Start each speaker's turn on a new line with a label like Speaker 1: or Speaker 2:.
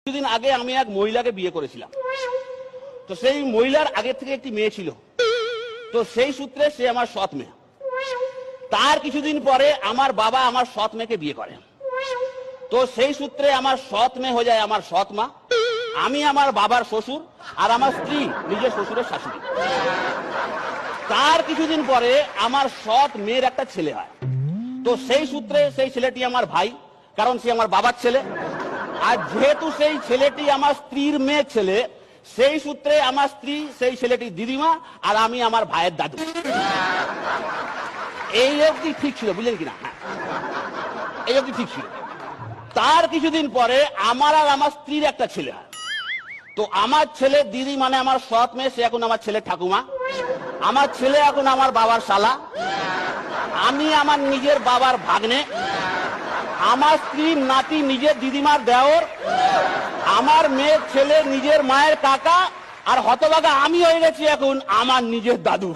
Speaker 1: কিছুদিন আগে আমি এক মহিলাকে বিয়ে করেছিলাম। তো সেই মহিলার আগে থেকে একটি মেয়ে ছিল। তো সেই সূত্রে সে আমার সৎ মেয়ে। তার কিছুদিন পরে আমার বাবা আমার সৎ মেয়েকে বিয়ে করে। তো সেই সূত্রে আমার সৎ মেয়ে হয়ে যায় আমার সৎ মা। আমি আমার বাবার শ্বশুর, আর আমার স্ত্রী নিজের শ্বশুরের শাশুড়ি। তার কিছুদিন পরে আমার সৎ মেয়ের একটা ছেলে হয়। তো সেই সূত্রে সেই ছেলেটি আমার ভাই, কারণ সে আমার বাবার ছেলে। আর যেহেতু সেই ছেলেটি আমার স্ত্রীর মেয়ে ছেলে, সেই সূত্রে আমার স্ত্রী সেই ছেলেটির দিদিমা, আর আমি আমার ভাইয়ের দাদু। এই অবধি ঠিক ছিল, বুঝলেন কিনা? হ্যাঁ, এই অবধি ঠিক ছিল। তার কিছুদিন পরে আমার আর আমার স্ত্রীর একটা ছেলে হয়। তো আমার ছেলে দিদি মানে আমার সৎ মেয়ে, সে এখন আমার ছেলে ঠাকুমা। আমার ছেলে এখন আমার বাবার শালা। আমি আমার নিজের বাবার ভাগ্নে। আমার স্ত্রীর নাতি নিজের দিদিমার দেওর। আমার মেয়ের ছেলে নিজের মায়ের কাকা। আর হতভাগা আমি হয়ে গেছি এখন আমার নিজের দাদু।